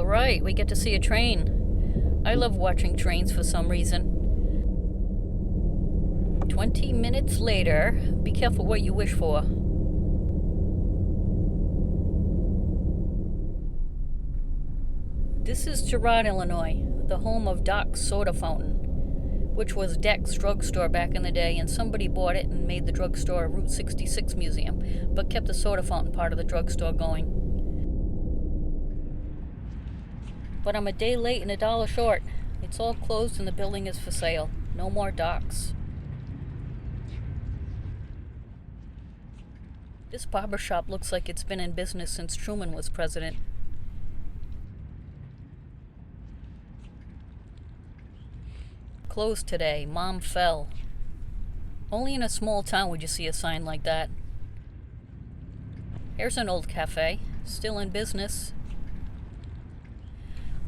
All right, we get to see a train. I love watching trains for some reason. 20 minutes later, be careful what you wish for. This is Girard, Illinois, the home of Doc's Soda Fountain, which was Deck's drugstore back in the day, and somebody bought it and made the drugstore a Route 66 museum, but kept the soda fountain part of the drugstore going. But I'm a day late and $1 short. It's all closed and the building is for sale. No more Doc's. This barber shop looks like it's been in business since Truman was president. Closed today. Mom fell. Only in a small town would you see a sign like that. Here's an old cafe, still in business.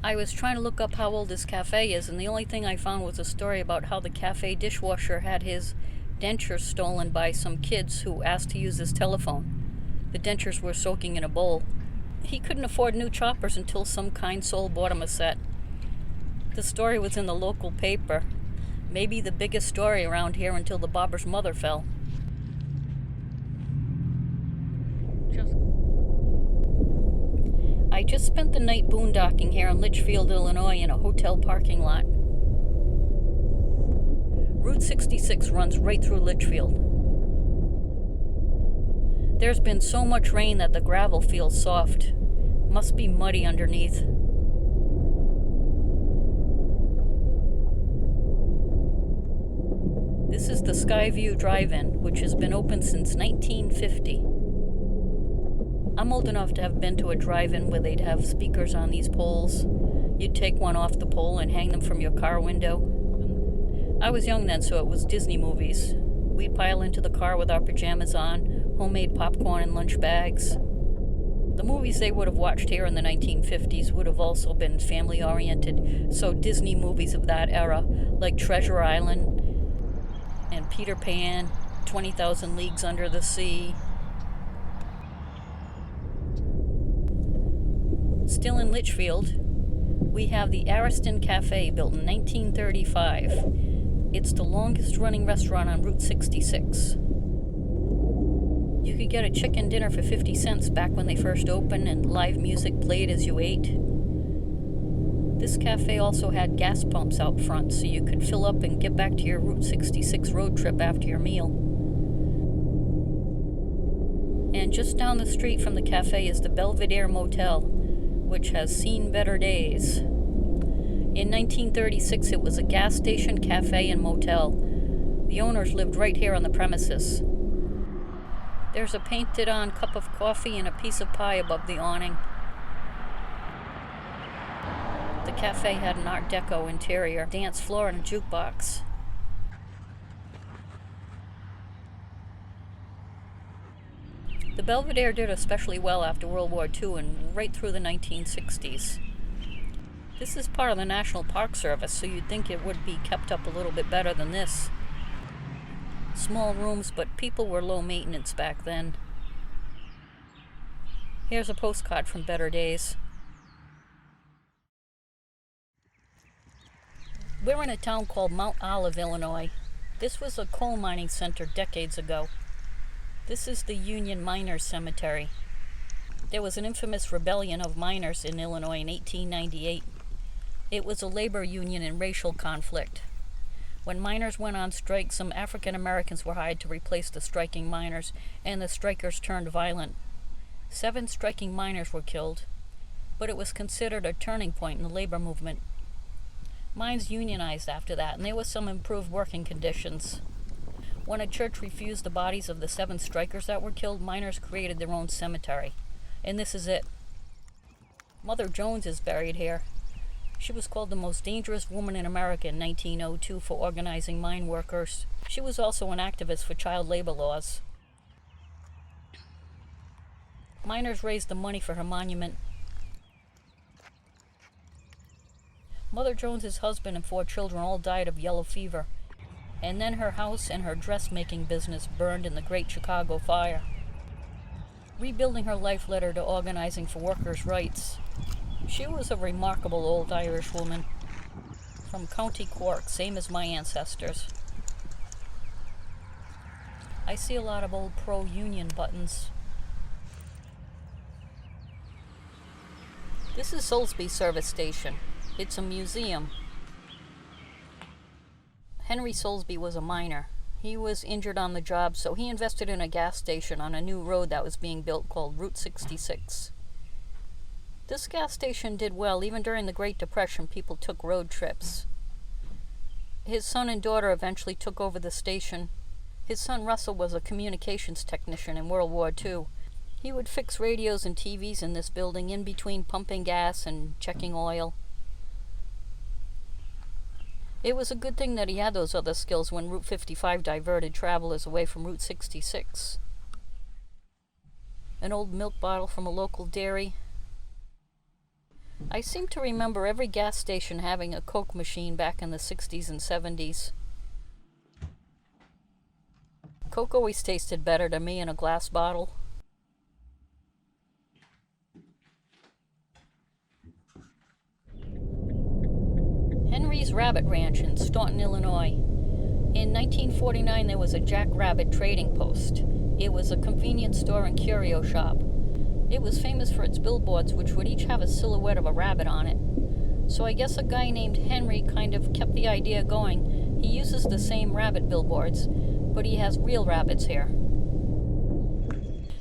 I was trying to look up how old this cafe is, and the only thing I found was a story about how the cafe dishwasher had his dentures stolen by some kids who asked to use his telephone. The dentures were soaking in a bowl. He couldn't afford new choppers until some kind soul bought him a set. The story was in the local paper. Maybe the biggest story around here until the barber's mother fell. I just spent the night boondocking here in Litchfield, Illinois in a hotel parking lot. Route 66 runs right through Litchfield. There's been so much rain that the gravel feels soft. Must be muddy underneath. This is the Skyview Drive-in, which has been open since 1950. I'm old enough to have been to a drive-in where they'd have speakers on these poles. You'd take one off the pole and hang them from your car window. I was young then, so it was Disney movies. We'd pile into the car with our pajamas on, homemade popcorn in lunch bags. The movies they would have watched here in the 1950s would have also been family-oriented, so Disney movies of that era, like Treasure Island and Peter Pan, 20,000 Leagues Under the Sea. Still in Litchfield, we have the Ariston Cafe, built in 1935. It's the longest running restaurant on Route 66. You could get a chicken dinner for 50 cents back when they first opened, and live music played as you ate. This cafe also had gas pumps out front, so you could fill up and get back to your Route 66 road trip after your meal. And just down the street from the cafe is the Belvedere Motel, which has seen better days. In 1936, it was a gas station, cafe, and motel. The owners lived right here on the premises. There's a painted-on cup of coffee and a piece of pie above the awning. The cafe had an Art Deco interior, dance floor, and a jukebox. The Belvedere did especially well after World War II and right through the 1960s. This is part of the National Park Service, so you'd think it would be kept up a little bit better than this. Small rooms, but people were low maintenance back then. Here's a postcard from better days. We're in a town called Mount Olive, Illinois. This was a coal mining center decades ago. This is the Union Miners Cemetery. There was an infamous rebellion of miners in Illinois in 1898. It was a labor union and racial conflict. When miners went on strike, some African Americans were hired to replace the striking miners, and the strikers turned violent. 7 striking miners were killed, but it was considered a turning point in the labor movement. Mines unionized after that, and there was some improved working conditions. When a church refused the bodies of the 7 strikers that were killed, miners created their own cemetery. And this is it. Mother Jones is buried here. She was called the most dangerous woman in America in 1902 for organizing mine workers. She was also an activist for child labor laws. Miners raised the money for her monument. Mother Jones's husband and 4 children all died of yellow fever, and then her house and her dressmaking business burned in the Great Chicago Fire. Rebuilding her life led her to organizing for workers' rights. She was a remarkable old Irish woman from County Cork, same as my ancestors. I see a lot of old pro-union buttons. This is Solsby service station. It's a museum. Henry Solsby was a miner. He was injured on the job, so he invested in a gas station on a new road that was being built called Route 66. This gas station did well. Even during the Great Depression, people took road trips. His son and daughter eventually took over the station. His son Russell was a communications technician in World War II. He would fix radios and TVs in this building in between pumping gas and checking oil. It was a good thing that he had those other skills when Route 55 diverted travelers away from Route 66. An old milk bottle from a local dairy. I seem to remember every gas station having a Coke machine back in the 60s and 70s. Coke always tasted better to me in a glass bottle. Henry's Rabbit Ranch in Staunton, Illinois. In 1949, there was a Jack-Rabbit trading post. It was a convenience store and curio shop. It was famous for its billboards, which would each have a silhouette of a rabbit on it. So I guess a guy named Henry kind of kept the idea going. He uses the same rabbit billboards, but he has real rabbits here.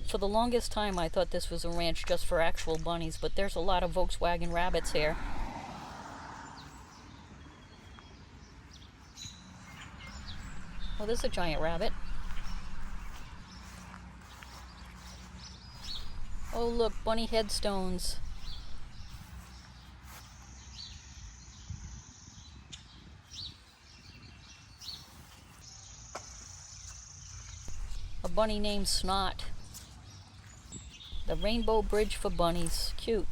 For the longest time, I thought this was a ranch just for actual bunnies, but there's a lot of Volkswagen rabbits here. Oh, there's a giant rabbit. Oh, look, bunny headstones. A bunny named Snot. The Rainbow Bridge for bunnies. Cute.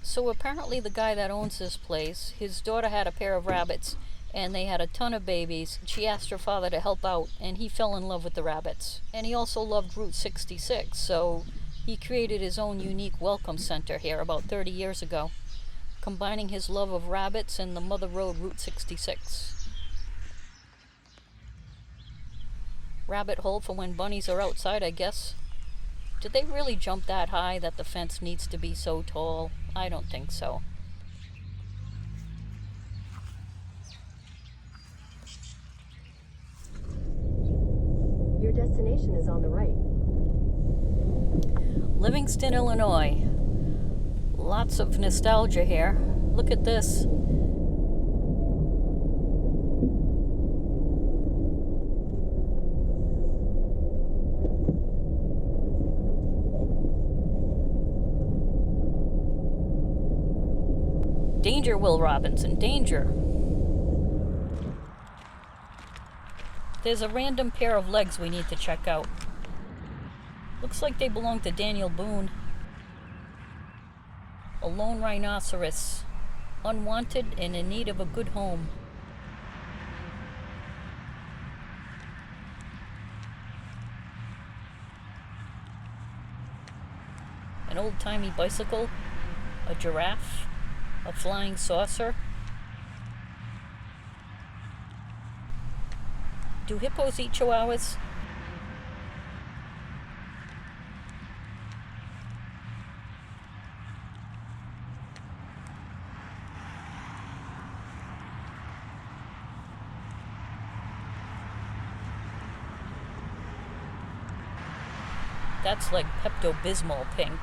So apparently the guy that owns this place, his daughter had a pair of rabbits, and they had a ton of babies. She asked her father to help out, and he fell in love with the rabbits. And he also loved Route 66, so he created his own unique welcome center here about 30 years ago, combining his love of rabbits and the mother road Route 66. Rabbit hole for when bunnies are outside, I guess. Did they really jump that high that the fence needs to be so tall? I don't think so. Your destination is on the right. Livingston, Illinois. Lots of nostalgia here. Look at this. Danger, Will Robinson, danger. There's a random pair of legs we need to check out. Looks like they belong to Daniel Boone. A lone rhinoceros. Unwanted and in need of a good home. An old-timey bicycle. A giraffe. A flying saucer. Do hippos eat chihuahuas? That's like Pepto-Bismol pink.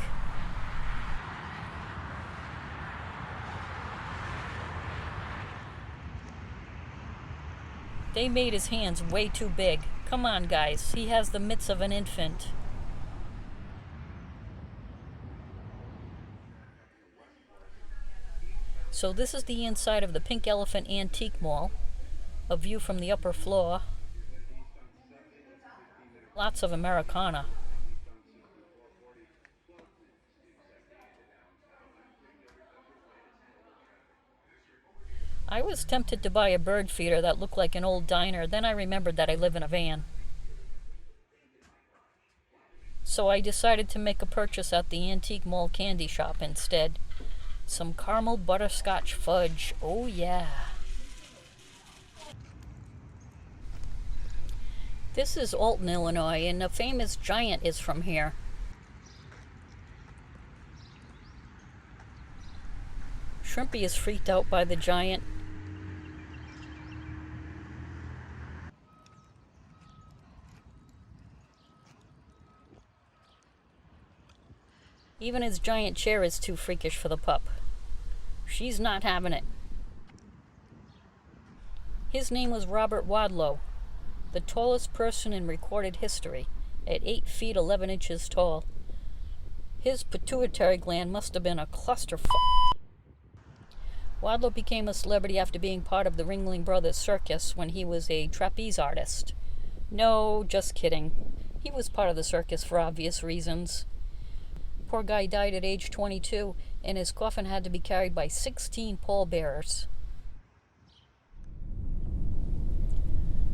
They made his hands way too big. Come on, guys. He has the mitts of an infant. So this is the inside of the Pink Elephant Antique Mall. A view from the upper floor. Lots of Americana. I was tempted to buy a bird feeder that looked like an old diner, then I remembered that I live in a van. So I decided to make a purchase at the Antique Mall candy shop instead. Some caramel butterscotch fudge. Oh yeah. This is Alton, Illinois, and the famous Giant is from here. Shrimpy is freaked out by the Giant. Even his giant chair is too freakish for the pup. She's not having it. His name was Robert Wadlow, the tallest person in recorded history, at 8 feet 11 inches tall. His pituitary gland must have been a clusterfuck. Wadlow became a celebrity after being part of the Ringling Brothers Circus when he was a trapeze artist. No, just kidding. He was part of the circus for obvious reasons. Poor guy died at age 22, and his coffin had to be carried by 16 pallbearers.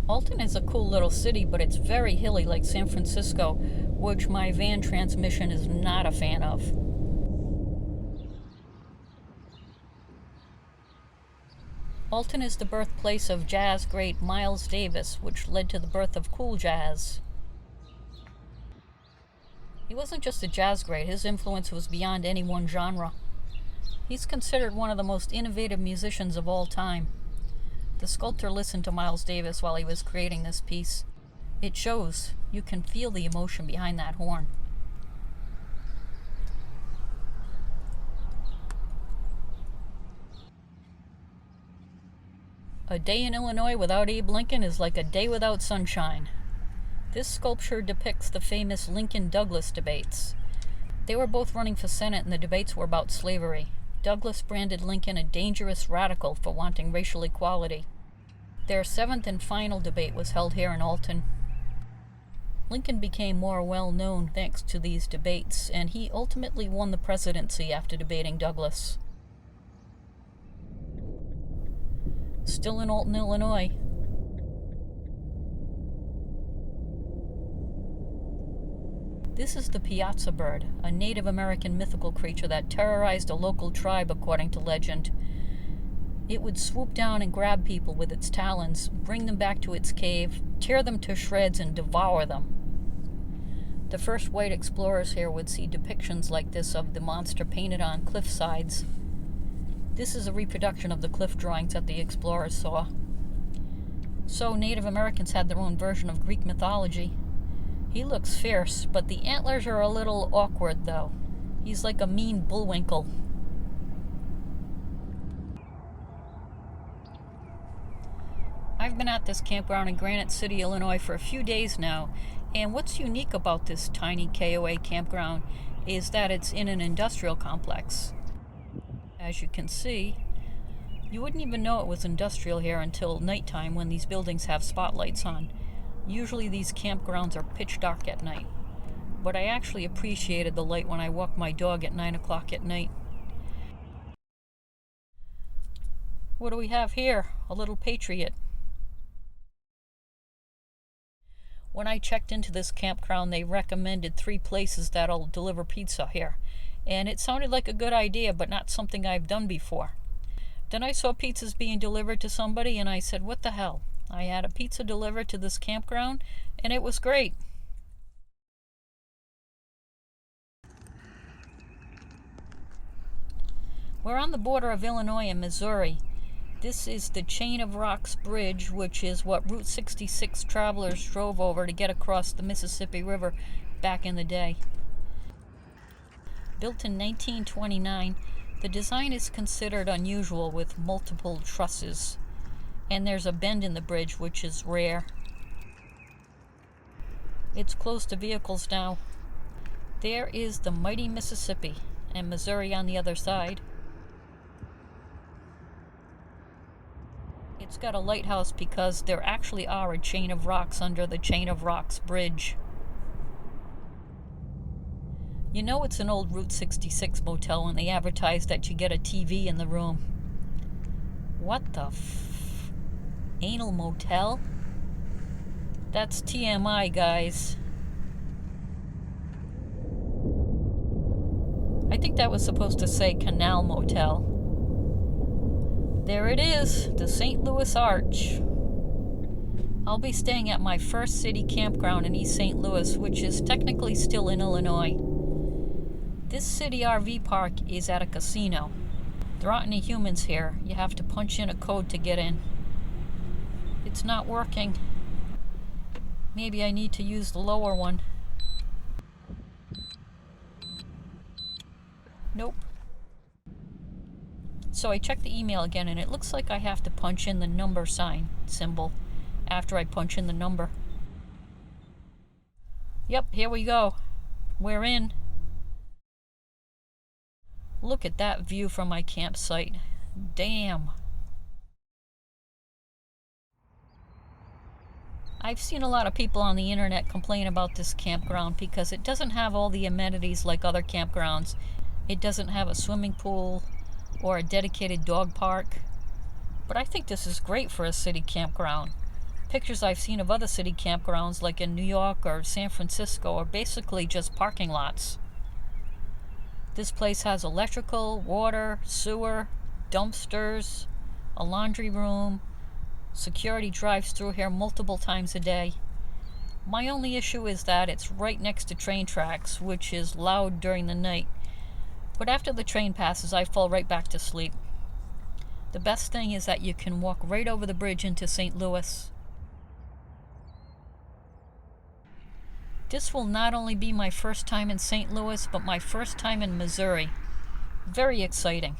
Alton is a cool little city, but it's very hilly like San Francisco, which my van transmission is not a fan of. Alton is the birthplace of jazz great Miles Davis, which led to the birth of cool jazz. He wasn't just a jazz great, his influence was beyond any one genre. He's considered one of the most innovative musicians of all time. The sculptor listened to Miles Davis while he was creating this piece. It shows. You can feel the emotion behind that horn. A day in Illinois without Abe Lincoln is like a day without sunshine. This sculpture depicts the famous Lincoln-Douglas debates. They were both running for Senate, and the debates were about slavery. Douglas branded Lincoln a dangerous radical for wanting racial equality. Their 7th and final debate was held here in Alton. Lincoln became more well-known thanks to these debates, and he ultimately won the presidency after debating Douglas. Still in Alton, Illinois. This is the Piasa bird, a Native American mythical creature that terrorized a local tribe according to legend. It would swoop down and grab people with its talons, bring them back to its cave, tear them to shreds, and devour them. The first white explorers here would see depictions like this of the monster painted on cliff sides. This is a reproduction of the cliff drawings that the explorers saw. So Native Americans had their own version of Greek mythology. He looks fierce, but the antlers are a little awkward, though. He's like a mean bullwinkle. I've been at this campground in Granite City, Illinois for a few days now, and what's unique about this tiny KOA campground is that it's in an industrial complex. As you can see, you wouldn't even know it was industrial here until nighttime when these buildings have spotlights on. Usually these campgrounds are pitch dark at night, but I actually appreciated the light when I walked my dog at 9 o'clock at night. What do we have here? A little Patriot. When I checked into this campground, they recommended 3 places that'll deliver pizza here, and it sounded like a good idea, but not something I've done before. Then I saw pizzas being delivered to somebody, and I said, what the hell? I had a pizza delivered to this campground, and it was great. We're on the border of Illinois and Missouri. This is the Chain of Rocks Bridge, which is what Route 66 travelers drove over to get across the Mississippi River back in the day. Built in 1929, the design is considered unusual with multiple trusses. And there's a bend in the bridge, which is rare. It's closed to vehicles now. There is the mighty Mississippi, and Missouri on the other side. It's got a lighthouse because there actually are a chain of rocks under the Chain of Rocks Bridge. You know it's an old Route 66 motel when they advertise that you get a TV in the room. What the anal motel? That's TMI, guys. think that was supposed to say Canal Motel. There it is, the St. Louis Arch. I'll be staying at my first city campground in East St. Louis, which is technically still in Illinois. This city RV park is at a casino. There aren't any humans here. You have to punch in a code to get in. It's not working. Maybe I need to use the lower one. Nope. So I checked the email again, and it looks like I have to punch in the number sign symbol after I punch in the number. Yep, here we go. We're in. Look at that view from my campsite. Damn. I've seen a lot of people on the internet complain about this campground because it doesn't have all the amenities like other campgrounds. It doesn't have a swimming pool or a dedicated dog park. But I think this is great for a city campground. Pictures I've seen of other city campgrounds like in New York or San Francisco are basically just parking lots. This place has electrical, water, sewer, dumpsters, a laundry room. Security drives through here multiple times a day. My only issue is that it's right next to train tracks, which is loud during the night. But after the train passes, I fall right back to sleep. The best thing is that you can walk right over the bridge into St. Louis. This will not only be my first time in St. Louis, but my first time in Missouri. Very exciting.